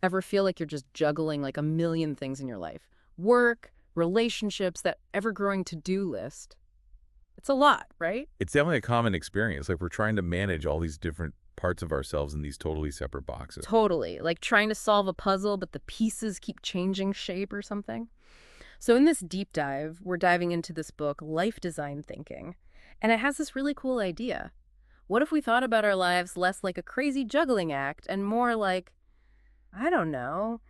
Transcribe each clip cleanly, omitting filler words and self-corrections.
Ever feel like you're just juggling like a million things in your life? Work, relationships, that ever-growing to-do list. It's a lot, right? It's definitely a common experience. Like we're trying to manage all these different parts of ourselves in these totally separate boxes. Totally. Like trying to solve a puzzle, but the pieces keep changing shape or something. So in this deep dive, we're diving into this book, Life Design Thinking. And it has this really cool idea. What if we thought about our lives less like a crazy juggling act and more like, I don't know,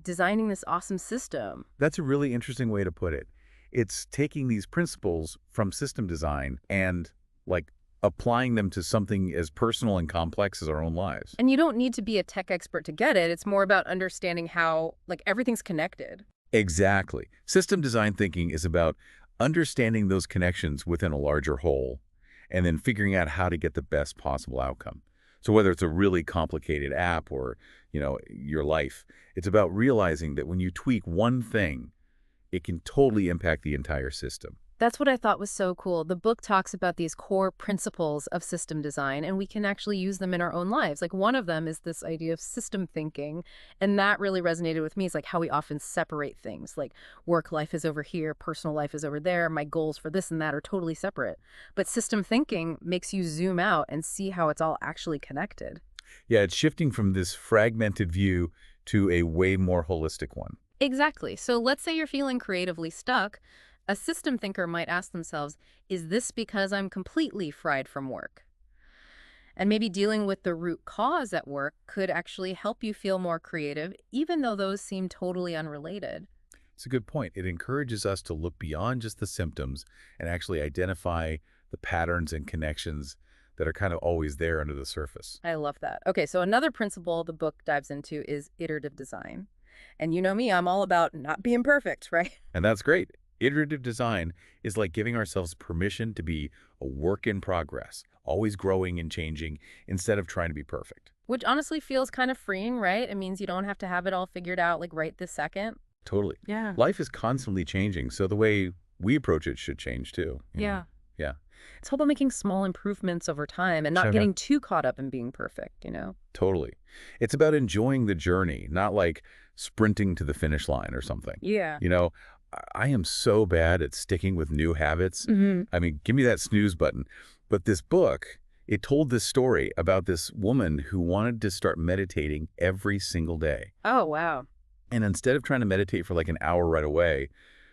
designing this awesome system? That's a really interesting way to put it. It's taking these principles from system design and like applying them to something as personal and complex as our own lives. And you don't need to be a tech expert to get it. It's more about understanding how, like, everything's connected. Exactly. System design thinking is about understanding those connections within a larger whole and then figuring out how to get the best possible outcome. So whether it's a really complicated app or, your life, it's about realizing that when you tweak one thing, it can totally impact the entire system. That's what I thought was so cool. The book talks about these core principles of system design, and we can actually use them in our own lives. Like one of them is this idea of system thinking, and that really resonated with me. It's like how we often separate things, like work life is over here, personal life is over there, my goals for this and that are totally separate. But system thinking makes you zoom out and see how it's all actually connected. Yeah, it's shifting from this fragmented view to a way more holistic one. Exactly. So let's say you're feeling creatively stuck. A system thinker might ask themselves, is this because I'm completely fried from work? And maybe dealing with the root cause at work could actually help you feel more creative, even though those seem totally unrelated. It's a good point. It encourages us to look beyond just the symptoms and actually identify the patterns and connections that are kind of always there under the surface. I love that. Okay, so another principle the book dives into is iterative design. And you know me, I'm all about not being perfect, right? And that's great. Iterative design is like giving ourselves permission to be a work in progress, always growing and changing instead of trying to be perfect. Which honestly feels kind of freeing, right? It means you don't have to have it all figured out like right this second. Totally. Yeah. Life is constantly changing, so the way we approach it should change too. Yeah. Yeah, It's all about making small improvements over time and not Sure. getting too caught up in being perfect? Totally. It's about enjoying the journey, not like sprinting to the finish line or something. Yeah. I am so bad at sticking with new habits. Hmm. I mean, give me that snooze button. But this book, it told this story about this woman who wanted to start meditating every single day. Oh, wow. And instead of trying to meditate for like an hour right away,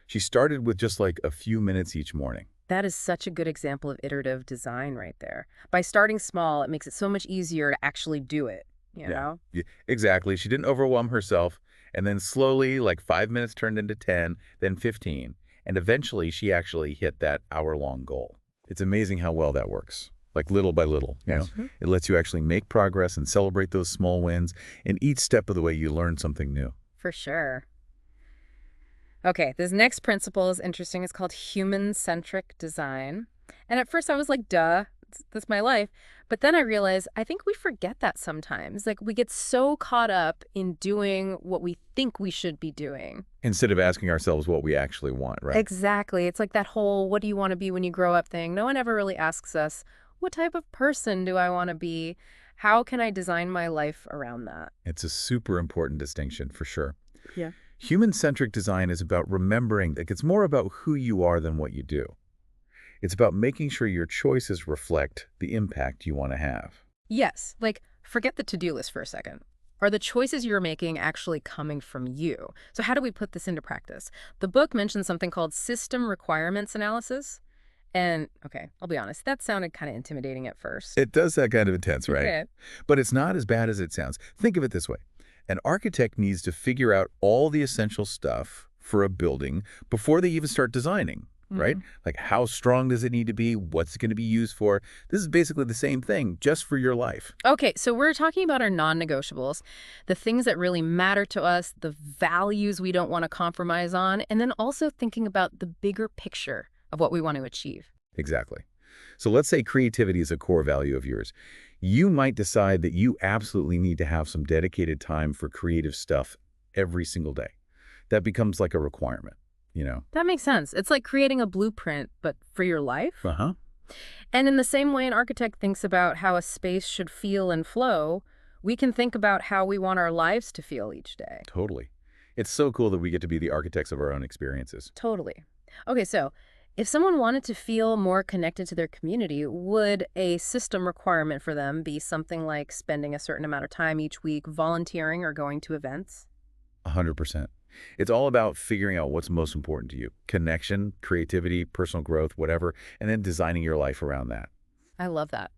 she started with just like a few minutes each morning. That is such a good example of iterative design right there. By starting small, it makes it so much easier to actually do it, you Yeah, know? yeah, exactly. She didn't overwhelm herself. And then slowly, like 5 minutes turned into 10, then 15. And eventually, she actually hit that hour-long goal. It's amazing how well that works, like little by little. Mhm. It lets you actually make progress and celebrate those small wins. And each step of the way, you learn something new. For sure. Okay, this next principle is interesting. It's called human-centric design. And at first I was like, duh, that's my life. But then I realized I think we forget that sometimes. Like we get so caught up in doing what we think we should be doing. Instead of asking ourselves what we actually want, right? Exactly. It's like that whole what do you want to be when you grow up thing. No one ever really asks us, what type of person do I want to be? How can I design my life around that? It's a super important distinction for sure. Yeah. Human-centric design is about remembering that it's more about who you are than what you do. It's about making sure your choices reflect the impact you want to have. Yes, like forget the to-do list for a second. Are the choices you're making actually coming from you? So how do we put this into practice? The book mentions something called system requirements analysis. And okay, I'll be honest, that sounded kind of intimidating at first. It does that kind of intense, right? Okay. But it's not as bad as it sounds. Think of it this way. An architect needs to figure out all the essential stuff for a building before they even start designing, right? Like how strong does it need to be? What's it going to be used for? This is basically the same thing, just for your life. Okay, so we're talking about our non-negotiables, the things that really matter to us, the values we don't want to compromise on, and then also thinking about the bigger picture of what we want to achieve. Exactly. So let's say creativity is a core value of yours. You might decide that you absolutely need to have some dedicated time for creative stuff every single day. That becomes like a requirement. That makes sense. It's like creating a blueprint, but for your life. Uh-huh. And in the same way an architect thinks about how a space should feel and flow, We can think about how we want our lives to feel each day. Totally. It's so cool that we get to be the architects of our own experiences. Totally. Okay, so if someone wanted to feel more connected to their community, would a system requirement for them be something like spending a certain amount of time each week volunteering or going to events? 100%. It's all about figuring out what's most important to you. Connection, creativity, personal growth, whatever, and then designing your life around that. I love that.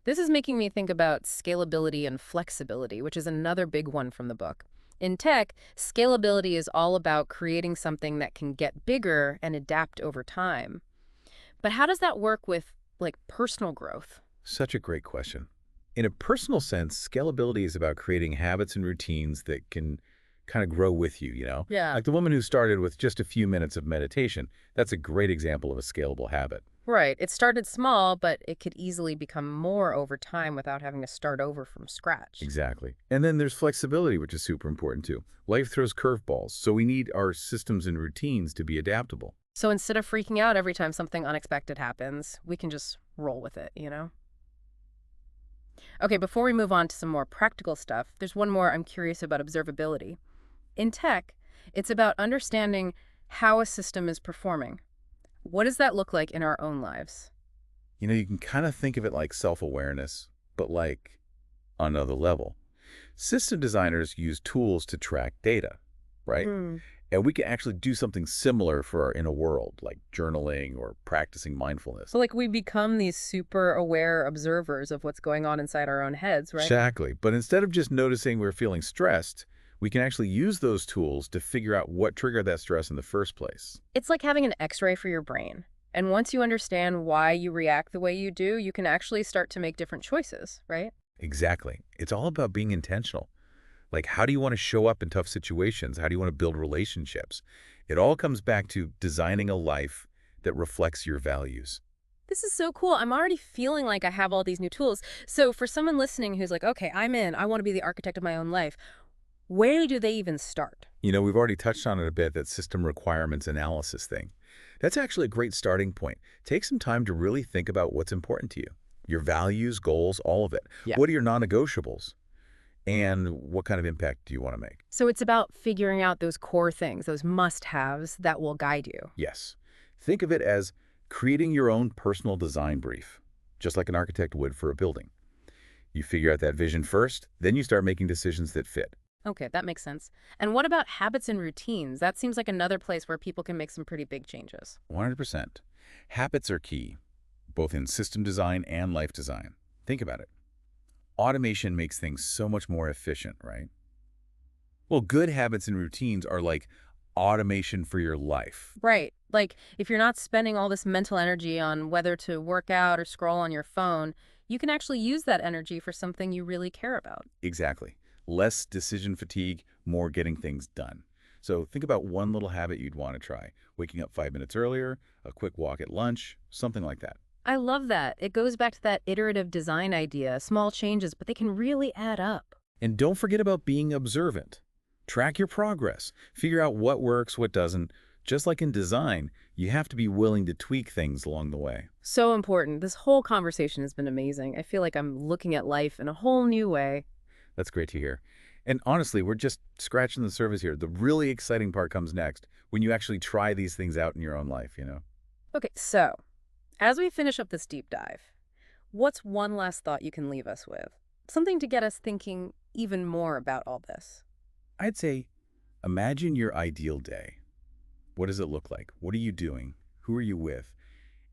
This is making me think about scalability and flexibility, which is another big one from the book. In tech, scalability is all about creating something that can get bigger and adapt over time. But how does that work with, like, personal growth? Such a great question. In a personal sense, scalability is about creating habits and routines that can kind of grow with you. Yeah. Like the woman who started with just a few minutes of meditation, that's a great example of a scalable habit. Right. It started small, but it could easily become more over time without having to start over from scratch. Exactly. And then there's flexibility, which is super important too. Life throws curveballs, so we need our systems and routines to be adaptable. So instead of freaking out every time something unexpected happens, we can just roll with it? Okay, before we move on to some more practical stuff, there's one more I'm curious about: observability. In tech, it's about understanding how a system is performing. What does that look like in our own lives? You can kind of think of it like self-awareness, but like on another level. System designers use tools to track data, right? Hmm. And we can actually do something similar for our inner world, like journaling or practicing mindfulness. So, like, we become these super aware observers of what's going on inside our own heads, right? Exactly. But instead of just noticing we're feeling stressed, we can actually use those tools to figure out what triggered that stress in the first place. It's like having an x-ray for your brain. And once you understand why you react the way you do, you can actually start to make different choices, right? Exactly. It's all about being intentional. Like, how do you want to show up in tough situations? How do you want to build relationships? It all comes back to designing a life that reflects your values. This is so cool. I'm already feeling like I have all these new tools. So for someone listening who's like, okay, I'm in, I want to be the architect of my own life, where do they even start? We've already touched on it a bit, that system requirements analysis thing. That's actually a great starting point. Take some time to really think about what's important to you. Your values, goals, all of it. Yeah. What are your non-negotiables? And what kind of impact do you want to make? So it's about figuring out those core things, those must-haves that will guide you. Yes. Think of it as creating your own personal design brief, just like an architect would for a building. You figure out that vision first, then you start making decisions that fit. Okay, that makes sense. And what about habits and routines? That seems like another place where people can make some pretty big changes. 100%. Habits are key, both in system design and life design. Think about it. Automation makes things so much more efficient, right? Well, good habits and routines are like automation for your life. Right. Like, if you're not spending all this mental energy on whether to work out or scroll on your phone, you can actually use that energy for something you really care about. Exactly. Less decision fatigue, more getting things done. So think about one little habit you'd want to try. Waking up 5 minutes earlier, a quick walk at lunch, something like that. I love that. It goes back to that iterative design idea, small changes, but they can really add up. And don't forget about being observant. Track your progress. Figure out what works, what doesn't. Just like in design, you have to be willing to tweak things along the way. So important. This whole conversation has been amazing. I feel like I'm looking at life in a whole new way. That's great to hear. And honestly, we're just scratching the surface here. The really exciting part comes next, when you actually try these things out in your own life. Okay, so as we finish up this deep dive, what's one last thought you can leave us with? Something to get us thinking even more about all this. I'd say, imagine your ideal day. What does it look like? What are you doing? Who are you with?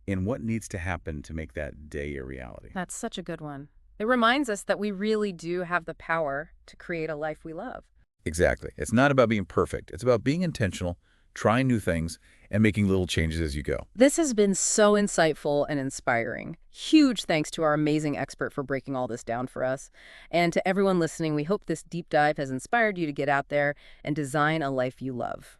And what needs to happen to make that day a reality? That's such a good one. It reminds us that we really do have the power to create a life we love. Exactly. It's not about being perfect. It's about being intentional, trying new things, and making little changes as you go. This has been so insightful and inspiring. Huge thanks to our amazing expert for breaking all this down for us. And to everyone listening, we hope this deep dive has inspired you to get out there and design a life you love.